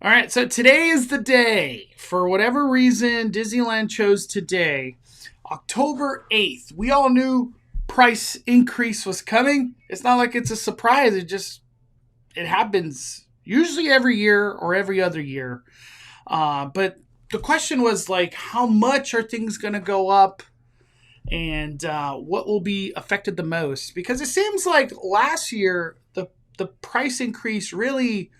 All right, so today is the day. For whatever reason, Disneyland chose today, October 8th. We all knew price increase was coming. It's not like it's a surprise. It happens usually every year or every other year. But the question was like, how much are things going to go up, and what will be affected the most? Because it seems like last year the price increase really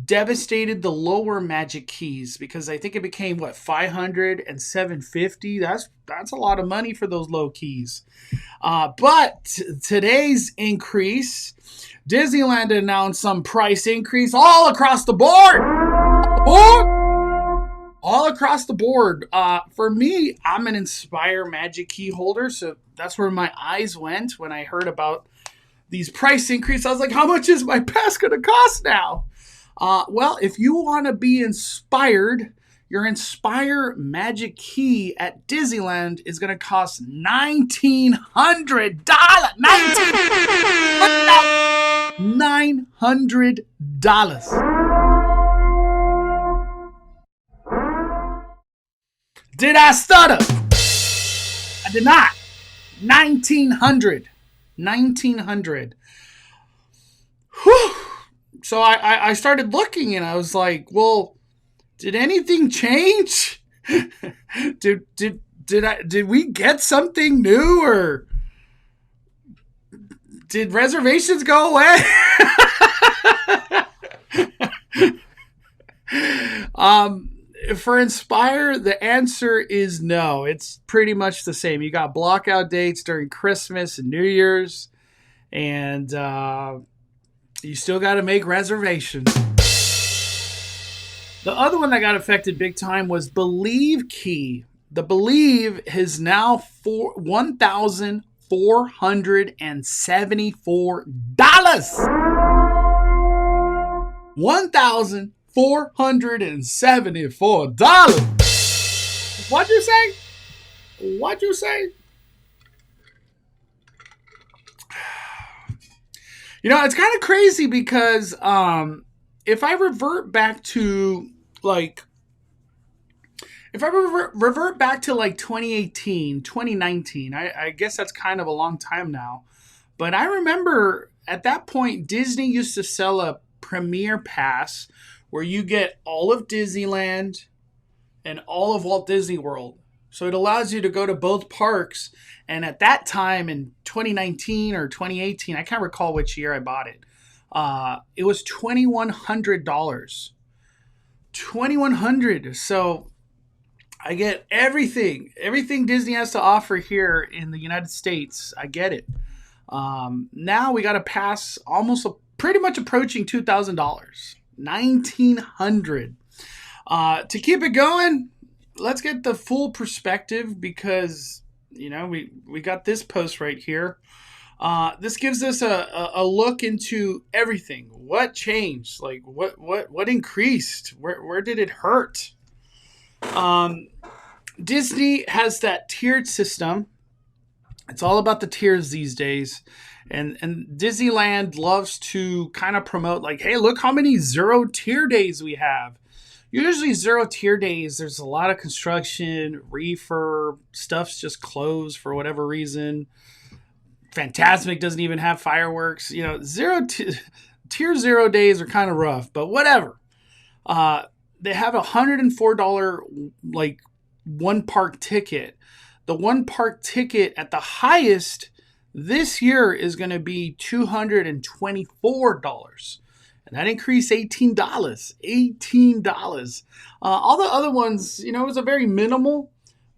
devastated the lower magic keys, because I think it became 500 and 750. That's a lot of money for those low keys. But today's increase, Disneyland announced some price increase all across the board. All across the board. For me, I'm an Inspire Magic Key holder, so that's where my eyes went when I heard about these price increases. I was like, how much is my pass going to cost now? Well, if you want to be inspired, your Inspire Magic Key at Disneyland is going to cost $1,900. $900. Did I stutter? I did not. 1900. 1900. Whew. So I started looking, and I was like, well, did anything change? did we get something new, or did reservations go away? For Inspire, the answer is no. It's pretty much the same. You got blockout dates during Christmas and New Year's, and you still got to make reservations. The other one that got affected big time was Believe Key. The Believe is now $1,474. $1,474. What'd you say? What'd you say? You know, it's kind of crazy because if I revert back to like 2018, 2019, I guess that's kind of a long time now. But I remember at that point, Disney used to sell a Premier Pass where you get all of Disneyland and all of Walt Disney World. So it allows you to go to both parks. And at that time in 2019 or 2018, I can't recall which year I bought it. It was $2,100. $2,100. So I get everything Disney has to offer here in the United States. I get it. Now we got to pass pretty much approaching $2,000. $1,900. To keep it going, let's get the full perspective, because we got this post right here. This gives us a look into everything. What changed? Like what increased? Where did it hurt? Disney has that tiered system. It's all about the tiers these days. And Disneyland loves to kind of promote like, hey, look how many 0 tier days we have. Usually 0 tier days, there's a lot of construction, refurb, stuff's just closed for whatever reason. Fantasmic doesn't even have fireworks. Tier 0 days are kind of rough, but whatever. They have a $104 like one park ticket. The one park ticket at the highest this year is going to be $224. And that increased $18. $18. All the other ones, it was a very minimal,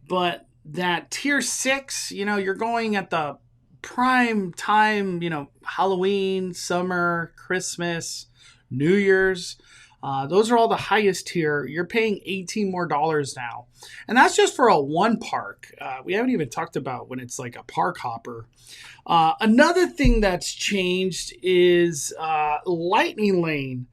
but that tier 6, you're going at the prime time, Halloween, summer, Christmas, New Year's. Those are all the highest tier. You're paying $18 more now. And that's just for a one park. We haven't even talked about when it's like a park hopper. Another thing that's changed is Lightning Lane.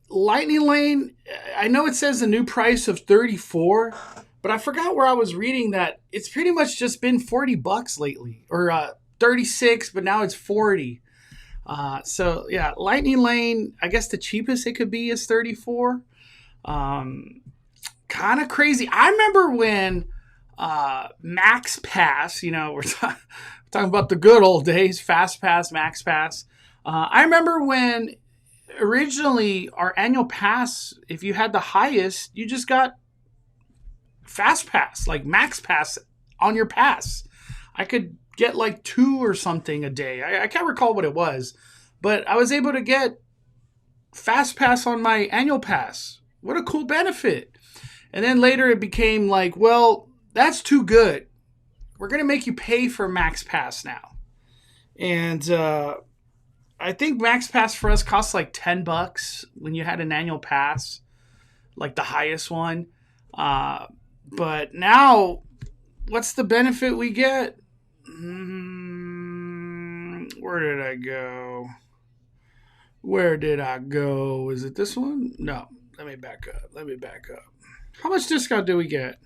Lightning Lane, I know it says a new price of $34, but I forgot where I was reading that it's pretty much just been $40 lately, or 36, but now it's 40. So yeah, Lightning Lane. I guess the cheapest it could be is 34. Kind of crazy. I remember when Max Pass. We're talking about the good old days. Fast Pass, Max Pass. I remember when originally our annual pass, if you had the highest, you just got Fast Pass, like Max Pass on your pass. I could get like two or something a day. I can't recall what it was, but I was able to get Fast Pass on my annual pass. What a cool benefit. And then later it became like, well, that's too good. We're going to make you pay for Max Pass now. And I think Max Pass for us costs like $10 when you had an annual pass, like the highest one. But now, what's the benefit we get? Where did I go? Is it this one? No. Let me back up. How much discount do we get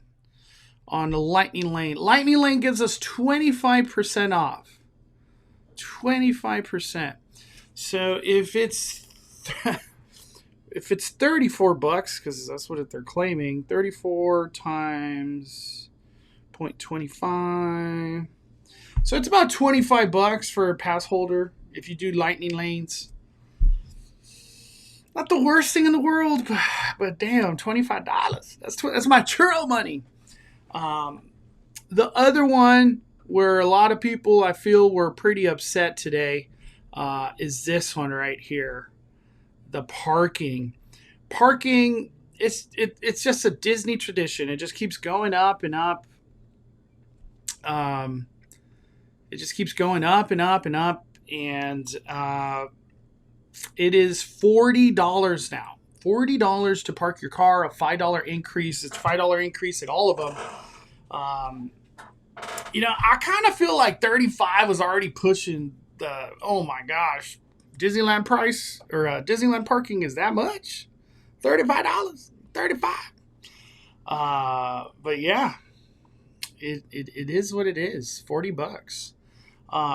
on the Lightning Lane? Lightning Lane gives us 25% off. 25%. So if it's $34, because that's what they're claiming, 34 times 0.25. So it's about $25 for a pass holder if you do Lightning Lanes. Not the worst thing in the world, but damn, $25. That's my churro money. The other one where a lot of people I feel were pretty upset today is this one right here. The parking. Parking, it's just a Disney tradition. It just keeps going up and up. It just keeps going up and up and up. And it is $40 now. $40 to park your car, a $5 increase. It's a $5 increase in all of them. I kind of feel like 35 was already pushing the, oh my gosh, Disneyland price or Disneyland parking is that much? $35, $35. But yeah, it is what it is. $40.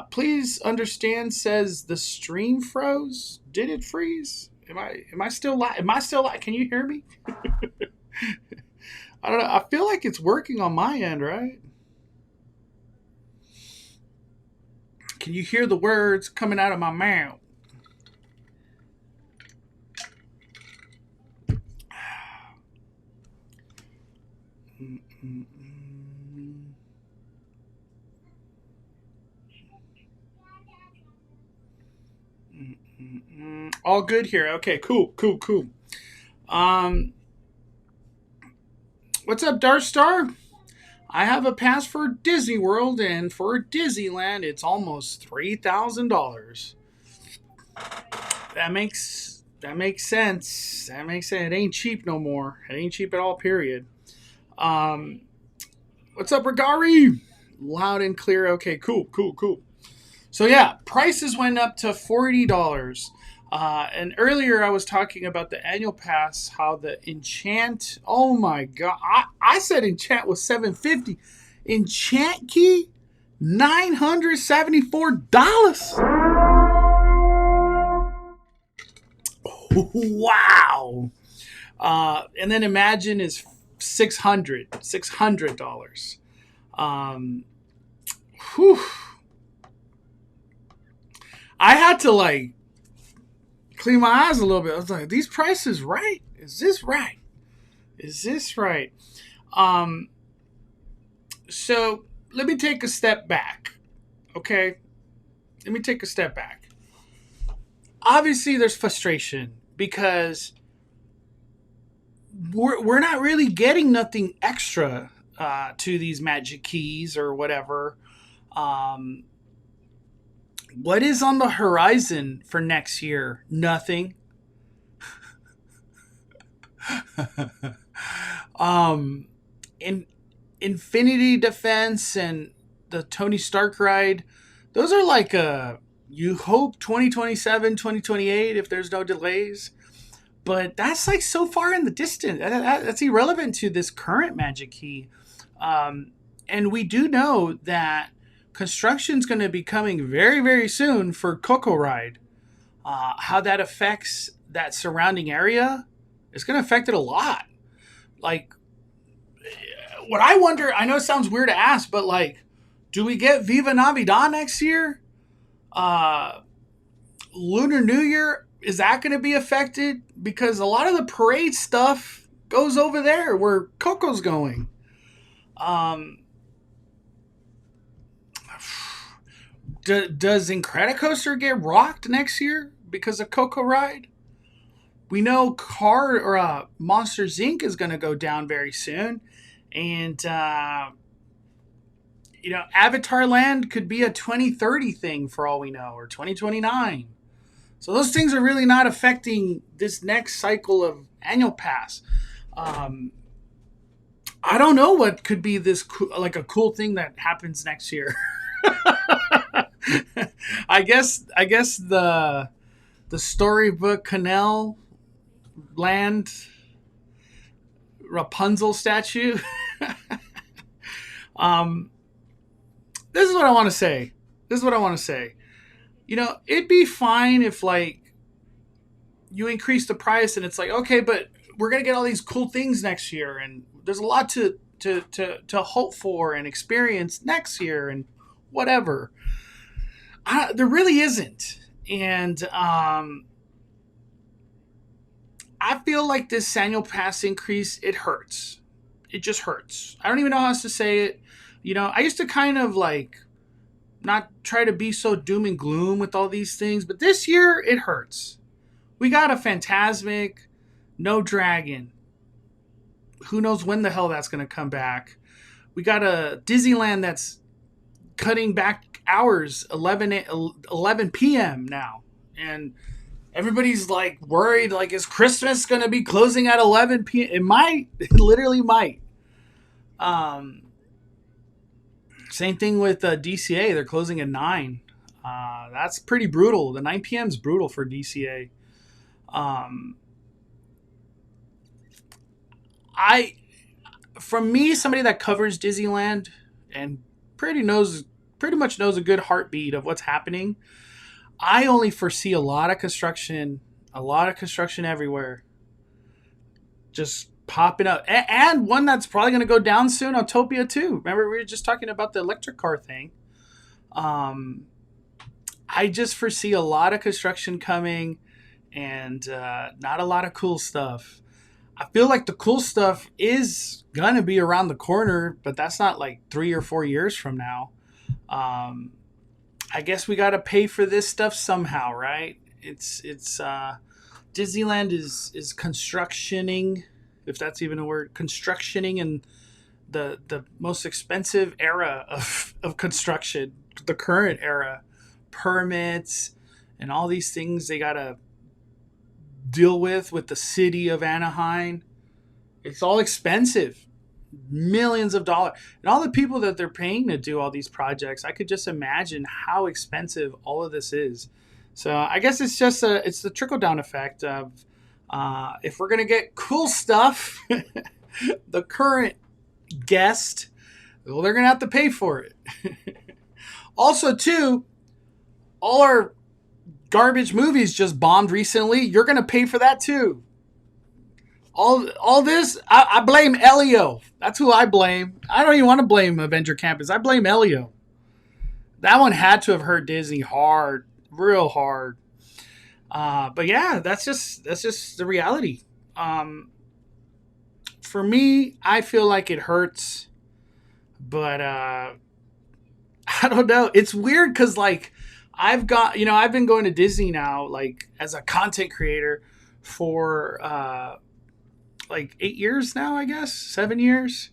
Please understand, says the stream froze. Did it freeze? Am I still live? Can you hear me? I don't know. I feel like it's working on my end, right? Can you hear the words coming out of my mouth? All good here. Okay, cool. What's up, Dark Star? I have a pass for Disney World, and for Disneyland, it's almost $3,000. That makes sense. It ain't cheap no more. It ain't cheap at all. Period. What's up, Regari? Loud and clear. Okay, cool. So yeah, prices went up to $40. And earlier I was talking about the annual pass, how the Enchant, oh my god, I said Enchant was $750. Enchant key, $974. Wow. And then Imagine is $600. I had to clean my eyes a little bit. I was like, these prices right? Is this right? So let me take a step back. Okay? Let me take a step back. Obviously, there's frustration because we're not really getting nothing extra to these magic keys or whatever. What is on the horizon for next year? Nothing. Infinity Defense and the Tony Stark ride, those are you hope 2027, 2028 if there's no delays. But that's so far in the distance. That's irrelevant to this current Magic Key. And we do know that construction's going to be coming very, very soon for Coco Ride. how that affects that surrounding area, it's going to affect it a lot. Like, what I wonder, I know it sounds weird to ask, but like, do we get Viva Navidad next year? Uh, Lunar New Year, is that going to be affected? Because a lot of the parade stuff goes over there where Coco's going. Um, does Incredicoaster get rocked next year because of Coco Ride? We know Monsters Inc. is going to go down very soon. And, Avatar Land could be a 2030 thing for all we know, or 2029. So those things are really not affecting this next cycle of annual pass. I don't know what could be like a cool thing that happens next year. I guess the storybook canal land Rapunzel statue. This is what I want to say. It'd be fine if like you increase the price and it's like, okay, but we're gonna get all these cool things next year, and there's a lot to hope for and experience next year and whatever. There really isn't, and I feel like this annual pass increase, it hurts. It just hurts. I don't even know how else to say it. I used to kind of like not try to be so doom and gloom with all these things, but this year it hurts. We got a Fantasmic, no Dragon. Who knows when the hell that's going to come back. We got a Disneyland that's cutting back hours, 11 p.m. now. And everybody's like worried, like, is Christmas going to be closing at 11 p.m.? It might. It literally might. Same thing with DCA. They're closing at 9. That's pretty brutal. The 9 p.m. is brutal for DCA. From me, somebody that covers Disneyland and pretty much knows a good heartbeat of what's happening, I only foresee a lot of construction everywhere. Just popping up. And one that's probably going to go down soon, Autopia too. Remember, we were just talking about the electric car thing. I just foresee a lot of construction coming and not a lot of cool stuff. I feel like the cool stuff is going to be around the corner, but that's not like 3 or 4 years from now. I guess we got to pay for this stuff somehow, right? It's Disneyland is constructioning, if that's even a word, constructioning in the most expensive era of construction, the current era, permits and all these things they got to deal with the city of Anaheim. It's all expensive. Millions of dollars. And all the people that they're paying to do all these projects, I could just imagine how expensive all of this is. So I guess it's just it's the trickle-down effect of if we're going to get cool stuff, the current guest, well, they're going to have to pay for it. Also, too, all our garbage movies just bombed recently. You're going to pay for that, too. All this, I blame Elio. That's who I blame. I don't even want to blame Avenger Campus. I blame Elio. That one had to have hurt Disney hard, real hard. But yeah, that's just the reality. For me, I feel like it hurts, but I don't know. It's weird because like I've been going to Disney now, like as a content creator for like 8 years now, I guess 7 years.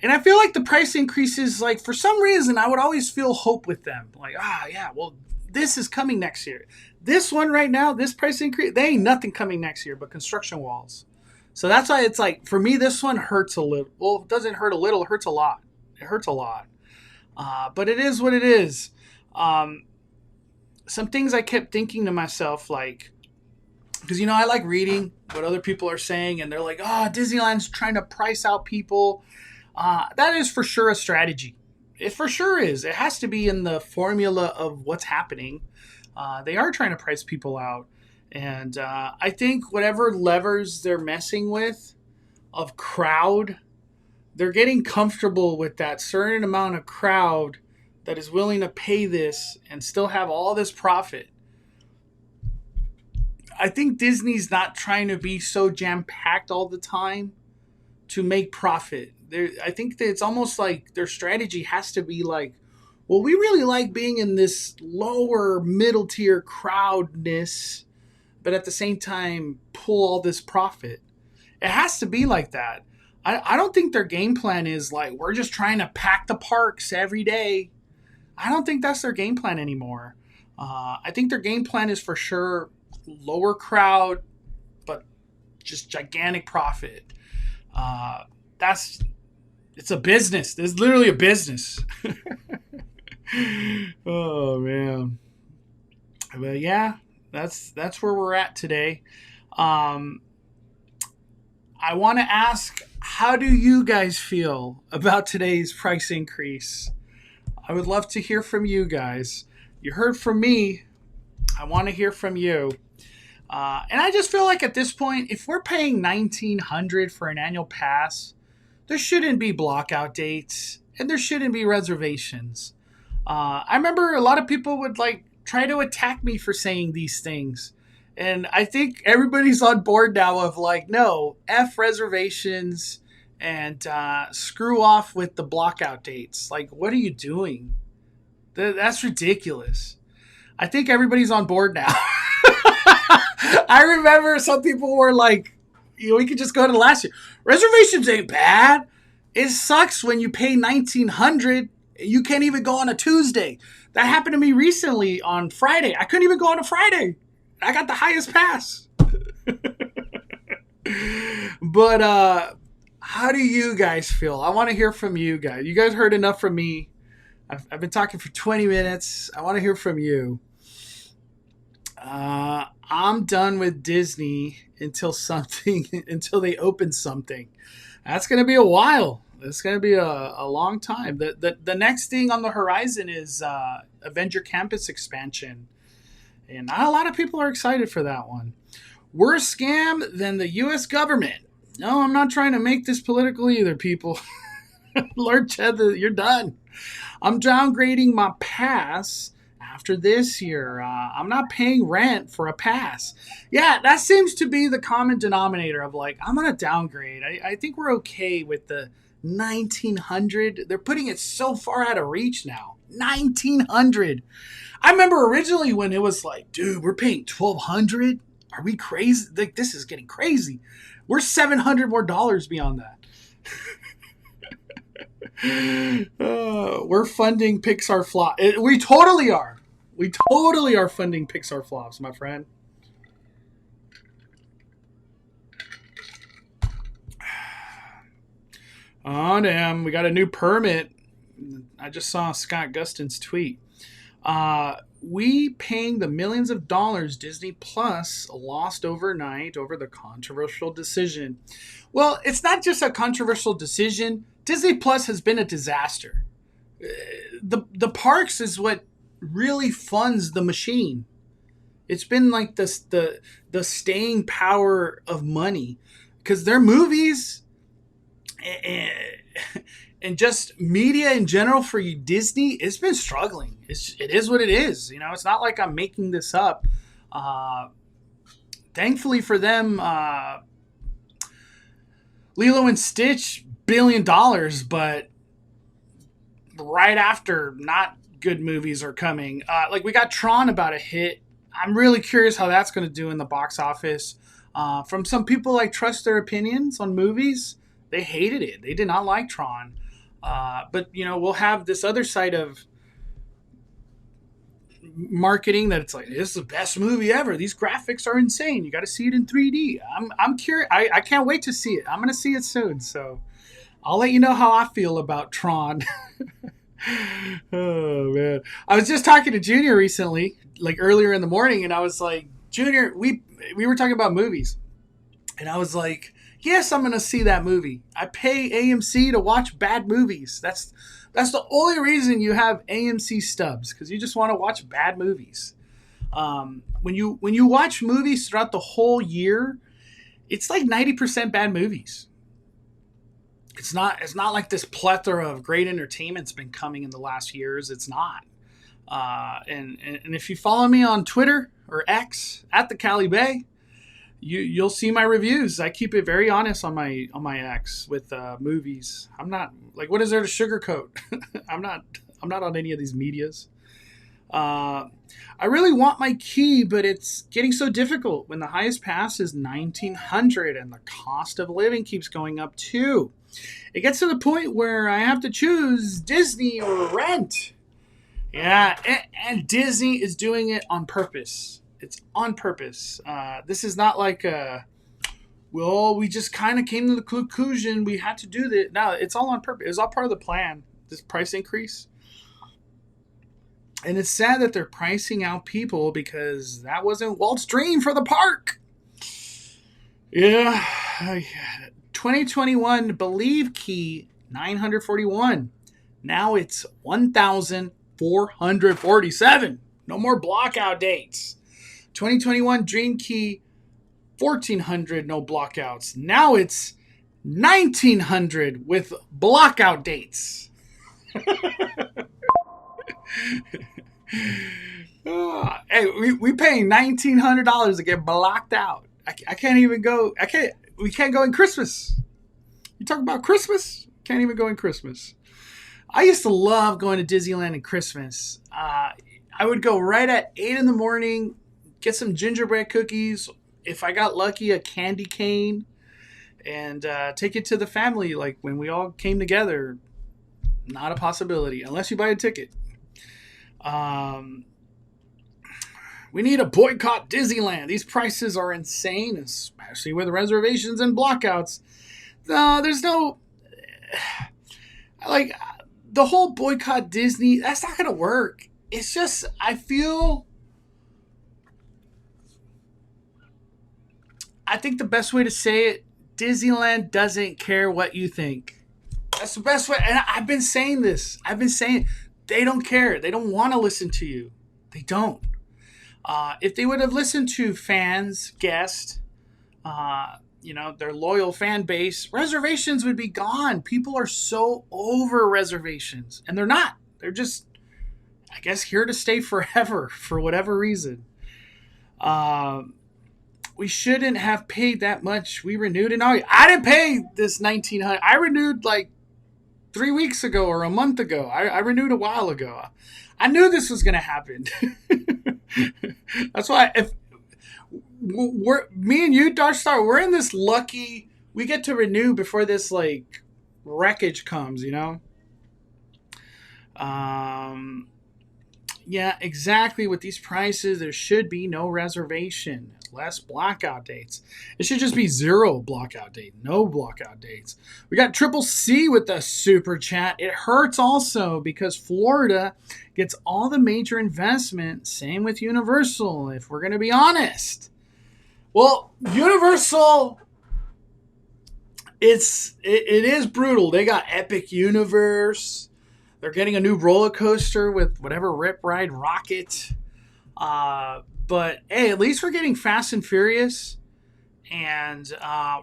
And I feel like the price increases, like for some reason, I would always feel hope with them. Like, yeah, well, this is coming next year. This one right now, this price increase, they ain't nothing coming next year but construction walls. So that's why it's like, for me, this one hurts a little. Well, it doesn't hurt a little, it hurts a lot. It hurts a lot. But it is what it is. Some things I kept thinking to myself, like, because, I like reading what other people are saying, and they're like, Disneyland's trying to price out people. That is for sure a strategy. It for sure is. It has to be in the formula of what's happening. They are trying to price people out. And I think whatever levers they're messing with of crowd, they're getting comfortable with that certain amount of crowd that is willing to pay this and still have all this profit. I think Disney's not trying to be so jam packed all the time to make profit. I think that it's almost like their strategy has to be like, well, we really like being in this lower middle tier crowdness, but at the same time pull all this profit. It has to be like that. I don't think their game plan is like, we're just trying to pack the parks every day. I don't think that's their game plan anymore. I think their game plan is for sure lower crowd, but just gigantic profit. It's a business. It's literally a business. Oh man. But yeah, that's where we're at today. I want to ask, how do you guys feel about today's price increase? I would love to hear from you guys. You heard from me. I want to hear from you. And I just feel like at this point, if we're paying $1,900 for an annual pass, there shouldn't be blockout dates and there shouldn't be reservations. I remember a lot of people would like try to attack me for saying these things. And I think everybody's on board now of like, no, F reservations and screw off with the blockout dates. Like, what are you doing? That's ridiculous. I think everybody's on board now. I remember some people were like, we could just go to last year. Reservations ain't bad. It sucks when you pay $1,900. You can't even go on a Tuesday. That happened to me recently on Friday. I couldn't even go on a Friday. I got the highest pass. But how do you guys feel? I want to hear from you guys. You guys heard enough from me. I've been talking for 20 minutes. I want to hear from you. I'm done with Disney until they open something. That's going to be a while. It's going to be a long time. The next thing on the horizon is Avenger Campus expansion. And not a lot of people are excited for that one. Worse scam than the U.S. government. No, I'm not trying to make this political either, people. Lord Chad, you're done. I'm downgrading my pass after this year. I'm not paying rent for a pass. Yeah, that seems to be the common denominator of like, I'm going to downgrade. I think we're okay with the 1,900. They're putting it so far out of reach now. 1,900. I remember originally when it was like, dude, we're paying $1,200. Are we crazy? Like, this is getting crazy. We're $700 more beyond that. We're funding Pixar flop. We totally are. We totally are funding Pixar flops, my friend. Oh, damn. We got a new permit. I just saw Scott Gustin's tweet. We paying the millions of dollars Disney Plus lost overnight over the controversial decision. Well, it's not just a controversial decision. Disney Plus has been a disaster. The parks is what really funds the machine. It's been like the staying power of money because their movies and just media in general for you, Disney, it's been struggling. It is what it is. You know, it's not like I'm making this up. Thankfully for them, Lilo and Stitch, $1 billion, but right after, not good movies are coming. Like we got Tron about to hit. I'm really curious how that's going to do in the box office. From some people I trust their opinions on movies, they hated it. They did not like Tron. But, you know, we'll have this other side of marketing that it's like, this is the best movie ever. These graphics are insane. You got to see it in 3D. I'm curious. I can't wait to see it. I'm going to see it soon. So I'll let you know how I feel about Tron. Oh, man. I was just talking to Junior recently, like earlier in the morning, and I was like, Junior, we were talking about movies. And I was like, yes, I'm going to see that movie. I pay AMC to watch bad movies. That's the only reason you have AMC stubs, because you just want to watch bad movies. When you watch movies throughout the whole year, it's like 90% bad movies. It's not like this plethora of great entertainment's been coming in the last years. It's not. And if you follow me on Twitter or X at the Cali Bay, you'll see my reviews. I keep it very honest on my X with movies. I'm not like, what is there to sugarcoat? I'm not on any of these medias. I really want my key, but it's getting so difficult when the highest pass is $1,900 and the cost of living keeps going up too. It gets to the point where I have to choose Disney or rent. Yeah, and Disney is doing it on purpose. It's on purpose. This is not like, we just kind of came to the conclusion we had to do this. No, it's all on purpose. It's all part of the plan, this price increase. And it's sad that they're pricing out people because that wasn't Walt's dream for the park. Yeah. 2021 Believe key, $941. Now it's $1,447. No more blockout dates. 2021 Dream key, $1,400, no blockouts. Now it's $1,900 with blockout dates. Hey, we paying $1,900 to get blocked out. I can't even go. We can't go in Christmas. You talk about Christmas? Can't even go in Christmas. I used to love going to Disneyland in Christmas. I would go right at 8 in the morning, get some gingerbread cookies. If I got lucky, a candy cane, and take it to the family. Like when we all came together, not a possibility unless you buy a ticket. We need to boycott Disneyland. These prices are insane, especially with reservations and blockouts. No, there's no, like, the whole boycott Disney, that's not going to work. It's just, I think the best way to say it, Disneyland doesn't care what you think. That's the best way. And I've been saying this. They don't care. They don't want to listen to you. They don't. If they would have listened to fans, guests, their loyal fan base, reservations would be gone. People are so over reservations. And they're not. They're just, I guess, here to stay forever for whatever reason. We shouldn't have paid that much. We renewed in August. I didn't pay this $1,900. I renewed like 3 weeks ago or a month ago. I renewed a while ago. I knew this was going to happen. That's why if me and you, Dark Star, we're in this lucky, we get to renew before this like wreckage comes, Yeah, exactly. With these prices, there should be no reservation, less blackout dates. It should just be 0 blockout date, no blockout dates. We got Triple C with the super chat. It hurts also because Florida gets all the major investment. Same with Universal, if we're going to be honest. Well, Universal, it is brutal. They got Epic Universe. They're getting a new roller coaster with whatever Rip Ride Rocket. But, hey, at least we're getting Fast and Furious. And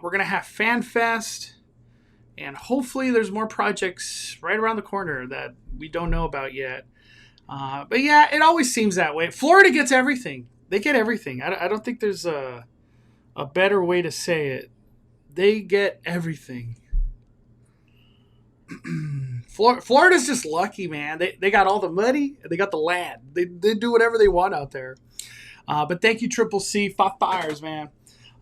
we're going to have Fan Fest. And hopefully there's more projects right around the corner that we don't know about yet. But, yeah, it always seems that way. Florida gets everything. They get everything. I don't think there's a better way to say it. They get everything. Florida's just lucky, man. They got all the money and they got the land. They do whatever they want out there. But thank you, Triple C. 5 fires, man.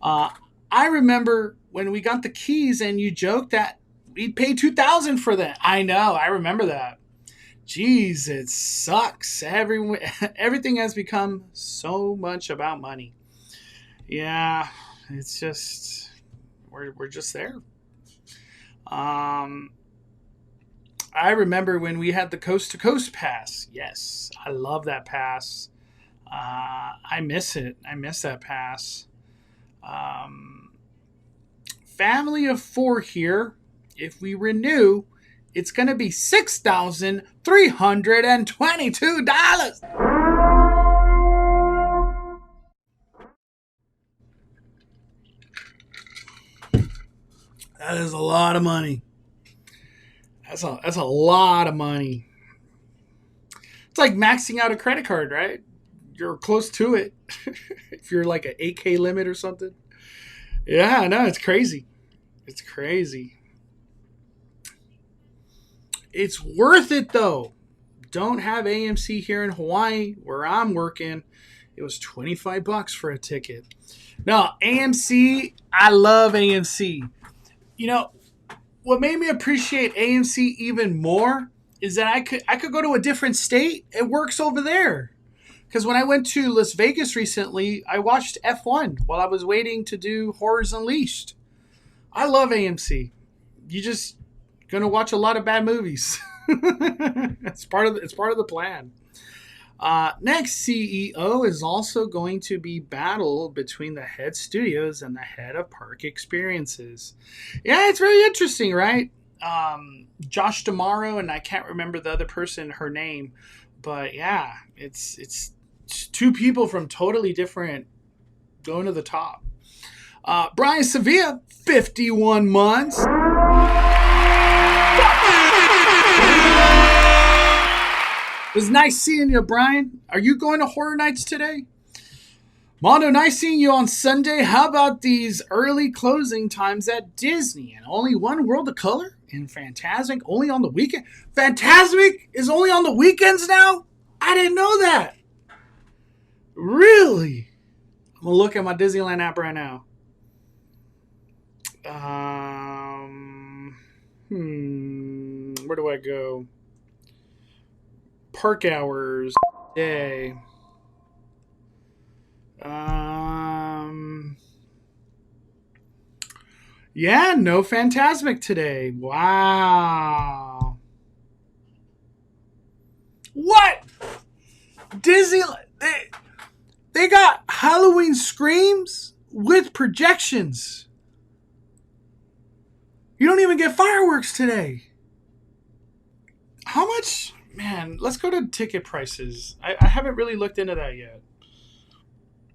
I remember when we got the keys and you joked that we'd pay $2,000 for that. I know. I remember that. Jeez, it sucks. Everything has become so much about money. Yeah, it's just we're just there. I remember when we had the Coast to Coast pass. Yes, I love that pass. I miss it. I miss that pass. Family of 4 here. If we renew, it's going to be $6,322. That is a lot of money. That's a lot of money. It's like maxing out a credit card, right? You're close to it. If you're like an 8K limit or something. Yeah, no, it's crazy. It's crazy. It's worth it though. Don't have AMC here in Hawaii where I'm working. It was $25 for a ticket. No, AMC, I love AMC. You know, what made me appreciate AMC even more is that I could go to a different state. It works over there. Because when I went to Las Vegas recently, I watched F1 while I was waiting to do Horrors Unleashed. I love AMC. You just gonna watch a lot of bad movies. It's part of the plan. Next CEO is also going to be battle between the head studios and the head of park experiences. Yeah, it's very interesting, right? Josh Damaro and I can't remember the other person, her name, but yeah, it's two people from totally different going to the top. Brian Sevilla, 51 months. It was nice seeing you, Brian. Are you going to Horror Nights today? Mondo, nice seeing you on Sunday. How about these early closing times at Disney? And only one World of Color and Fantasmic only on the weekend. Fantasmic is only on the weekends now? I didn't know that. Really? I'm going to look at my Disneyland app right now. Where do I go? Park hours day. Yeah, no Fantasmic today. Wow. What? Disney they got Halloween Screams with projections. You don't even get fireworks today. How much? Man, let's go to ticket prices. I haven't really looked into that yet.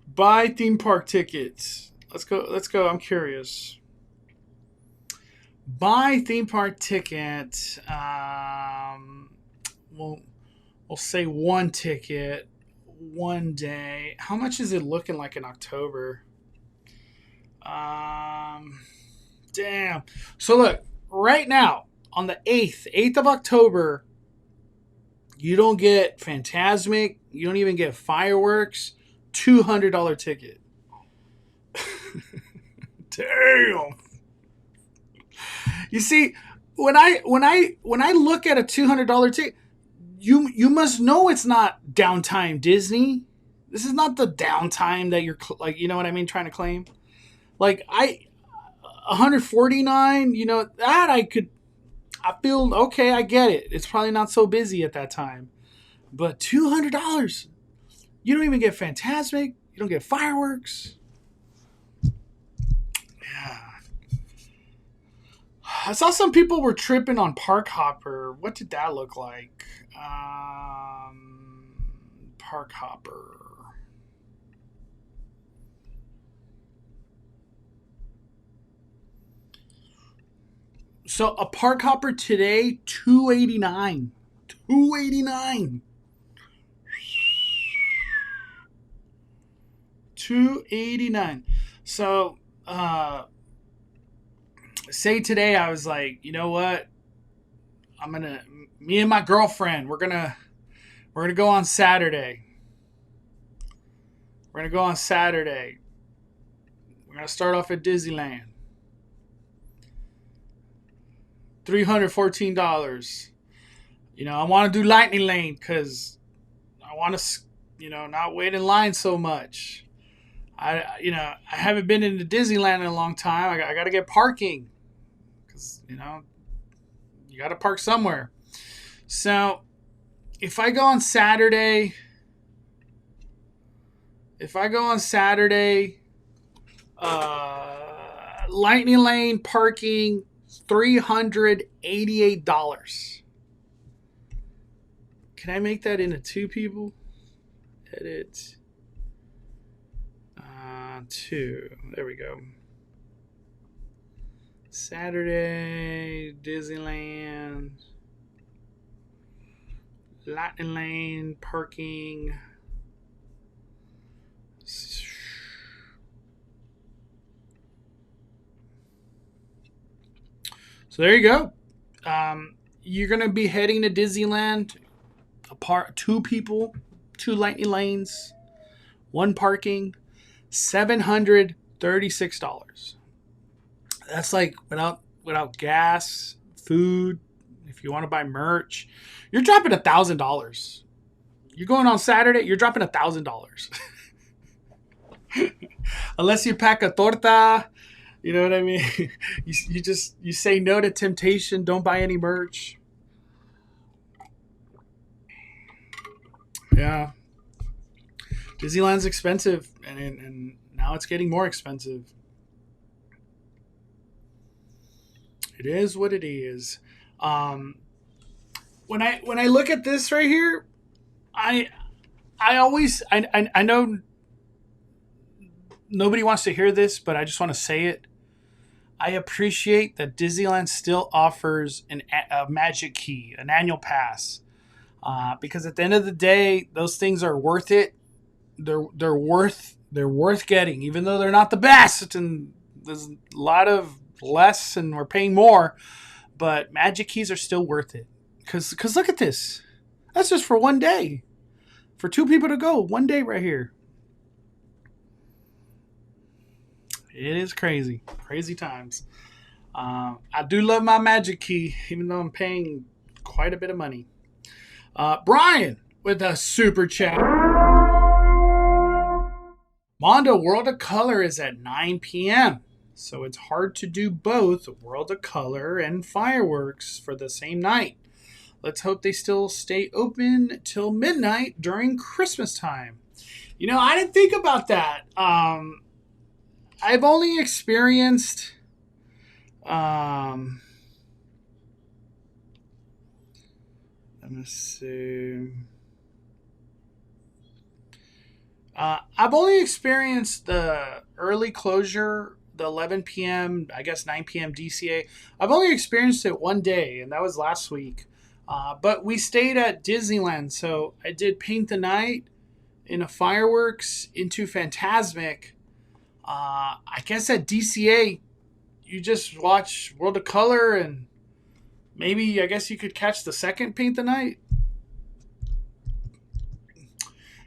Buy theme park tickets. Let's go. I'm curious. Buy theme park ticket. We'll say one ticket, one day. How much is it looking like in October? Damn. So look, right now on the 8th of October, you don't get Fantasmic. You don't even get fireworks. $200 ticket. Damn. You see, when I look at a $200 ticket, you must know it's not downtime Disney. This is not the downtime that you're like, you know what I mean, trying to claim. Like 149, that I feel okay, I get it. It's probably not so busy at that time. But $200, you don't even get Fantasmic. You don't get fireworks. Yeah. I saw some people were tripping on Park Hopper. What did that look like? Park Hopper. So a Park Hopper today, $289. $289. $289. So say today I was like, you know what? Me and my girlfriend, we're gonna go on Saturday. We're gonna go on Saturday. We're gonna start off at Disneyland. $314. I want to do Lightning Lane because I want to, not wait in line so much. I haven't been into Disneyland in a long time. I got to get parking because, you got to park somewhere. So if I go on Saturday, Lightning Lane parking, $388. Can I make that into two people? Edit. 2. There we go. Saturday, Disneyland, Lightning Lane, parking. So there you go. You're gonna be heading to Disneyland. Two people, two lightning lanes, one parking, $736. That's like without gas, food. If you want to buy merch, you're dropping $1,000. You're going on Saturday. You're dropping $1,000. Unless you pack a torta, you know what I mean. You say no to temptation. Don't buy any merch. Yeah, Disneyland's expensive, and now it's getting more expensive. It is what it is. Um, when I look at this right here, I I know nobody wants to hear this, but I just want to say it. I appreciate that Disneyland still offers a magic key, an annual pass, because at the end of the day, those things are worth it. They're worth getting, even though they're not the best, and there's a lot of less, and we're paying more. But magic keys are still worth it, because look at this. That's just for one day, for two people to go one day right here. It is crazy times. I do love my magic key, even though I'm paying quite a bit of money. Brian with a super chat. Mondo World of Color is at 9 p.m. So it's hard to do both World of Color and fireworks for the same night. Let's hope they still stay open till midnight during Christmas time. I didn't think about that. I've only experienced let me see. I've only experienced the early closure, the 11 p.m., I guess 9 p.m. DCA. I've only experienced it one day, and that was last week. But we stayed at Disneyland, so I did Paint the Night in a fireworks into Fantasmic. I guess at DCA, you just watch World of Color, and maybe, I guess you could catch the second Paint the Night.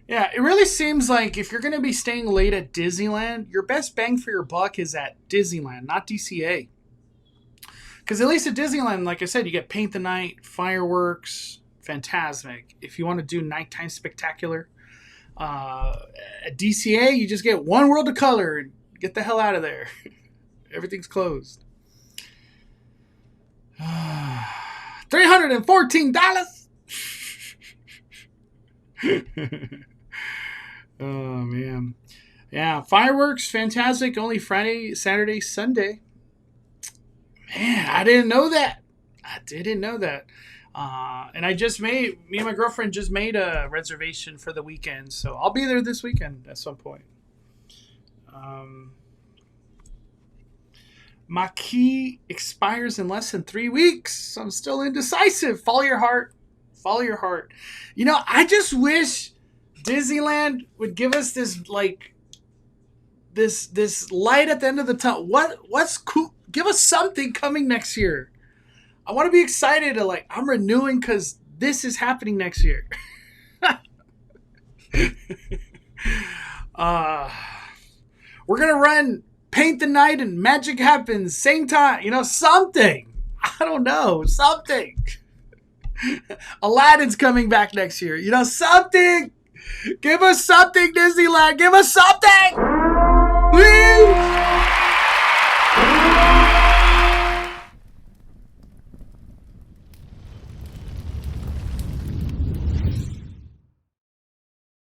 Yeah, it really seems like if you're going to be staying late at Disneyland, your best bang for your buck is at Disneyland, not DCA. Because at least at Disneyland, like I said, you get Paint the Night, fireworks, Fantasmic. If you want to do nighttime spectacular, at DCA, you just get one World of Color and get the hell out of there. Everything's closed. $314. Oh man, yeah. Fireworks, Fantastic. Only Friday, Saturday, Sunday. Man, I didn't know that. And me and my girlfriend just made a reservation for the weekend, so I'll be there this weekend at some point. My key expires in less than 3 weeks, so I'm still indecisive. Follow your heart. I just wish Disneyland would give us this light at the end of the tunnel. What's cool? Give us something coming next year. I want to be excited to I'm renewing because this is happening next year. We're gonna run Paint the Night and Magic Happens same time. Something. I don't know. Something. Aladdin's coming back next year. Something. Give us something, Disneyland. Give us something.